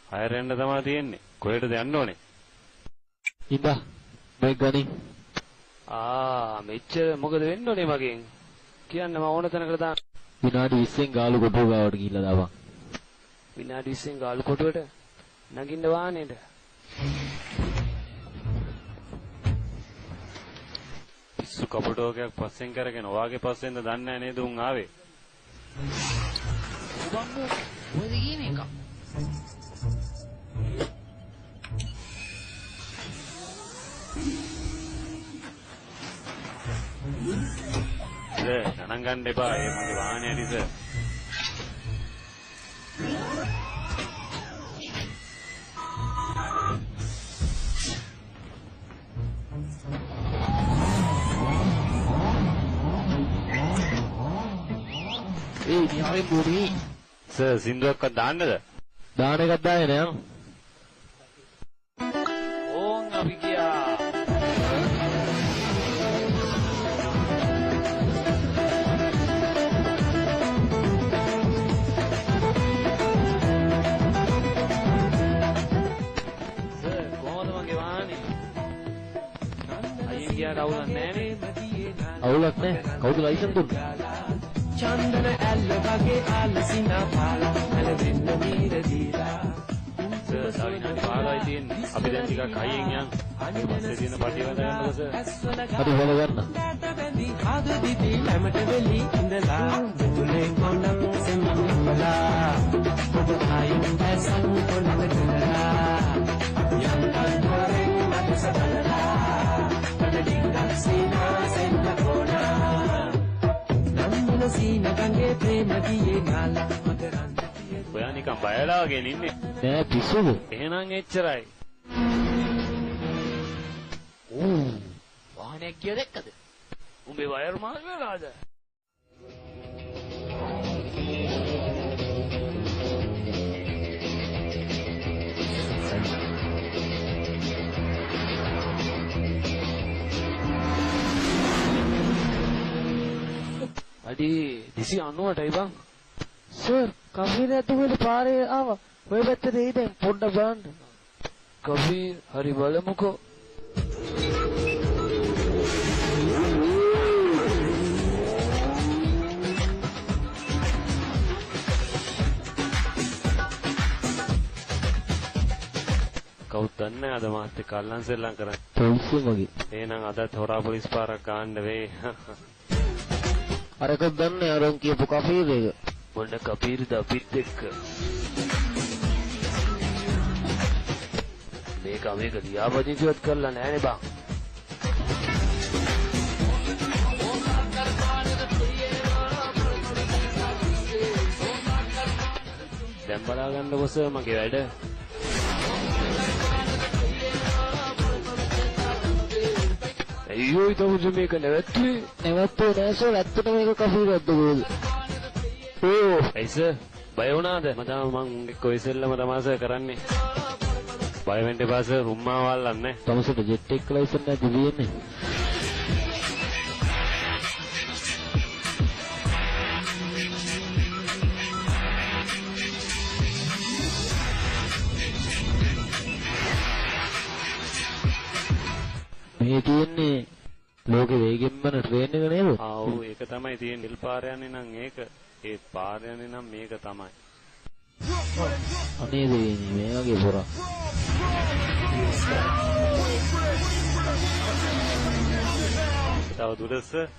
හයරෙන්ද තමයි තියෙන්නේ. කොහෙටද යන්න ඕනේ? ඉඳා මේ ගනි. මෙච්චර මොකද වෙන්න ඕනේ මගෙන්? කියන්න මම ඕන තැනකට දාන්න. විනාඩි 20න් ගාලු කොටුව ගාවට ගිහිල්ලා දාපන්. විනාඩි 20න් ගාලු කොටුවට නගින්න වාහනේට. පිස්සු කපුටෝකයක් පස්සෙන් කරගෙන ඔයාගේ පස්සෙන්ද දන්නේ නැහැ නේද උන් ආවේ? ඔයද ගියේ මේක? ගණන් ගන්න එපා. ඒ මගේ වාහනේ ඇරිස. නිහාරේ පොඩි. සින්දුවක්වත් දාන්නද? දාන එකක් දාගෙන යන්න. ඕන් අපි ගියා. අවුලක් නැහැ. අවුලක් නැහැ. කවුද ලයිසන් දුන්නේ? චන්දන ඇල්ල වගේ ආලසිනා පාලා මල දෙන්න මීර දීලා සාවිනාඩි 15යි තියෙන්නේ. අපි දැන් ටිකක් හයියෙන් යන්න. පස්සේ තියෙන පටිය වද ගන්නකො සර්. හරි වල ගන්න. ආද දිදී ළමට වෙලි ඉඳලා මුලේ කොණ්ඩම් සෙම්මලා ඔබ ආයුන් දැසන් කොණ්ඩ කරලා යන්තන් කරේ මට සදලා පඩිංගක් සීනා සෙන්න කොණා නම්මල සීන ගංගේ ප්‍රේම දියේ නාලා මතරන් ඔයා නිකන් බයලා වගේ ඉන්නේ. නෑ පිස්සුද? එහෙනම් එච්චරයි. වාහනයක් ගිය දැක්කද? උඹේ වයර් මාස් වෙලාද? අඩි 290ටයි බං. සර් කෆීර ඇතුළේ පාරේ ආවා. ඔය පැත්තට එයි දැන් පොඩ්ඩක් බලන්න. කෆීර් හරි බලමුකෝ. කවුද දන්නේ අද මාත් එක්ක අල්ලන් සෙල්ලම් කරන්නේ. පොලිසිය වගේ. එහෙනම් අදත් හොරා පොලිස් පාරක් ගන්න වෙයි. අරක දන්නේ අරන් කියපු කෆීර් එක. මොන කෆීර්ද අපිත් එක්ක? මේක ලියාපදිංචිවත් කරලා නැහැනේ බං. දැන් බලා ගන්නකො සර් මගේ වැඩ. අයියෝ ඊට මේක නැවතුනේ. නැවත්තේ නෑ සර්. ඇත්තට මේක කෆීරක්ද කොහෙද? ඇයි සර් බය වුණාද? මම එක්ක ඉස්සෙල්ලම තමයි සර් කරන්නේ. බය වෙන්න එපා සර්. රුම්මා වල්ලන්නේ. තමසට ජෙට් එක ලයිසන් නැද්ද තියෙන්නේ? මේ තියෙන්නේ ලෝකේ වේගෙන් යන ට්‍රේන් එක නේද? ඔව් ඒක තමයි තියෙන්නේ. නිල් පාර යන්නේ නම් ඒක. ඒ පාර යන්නේ නම් මේක තමයි. අනේ දෙවියනේ මේ වගේ පොරා. තව දුරස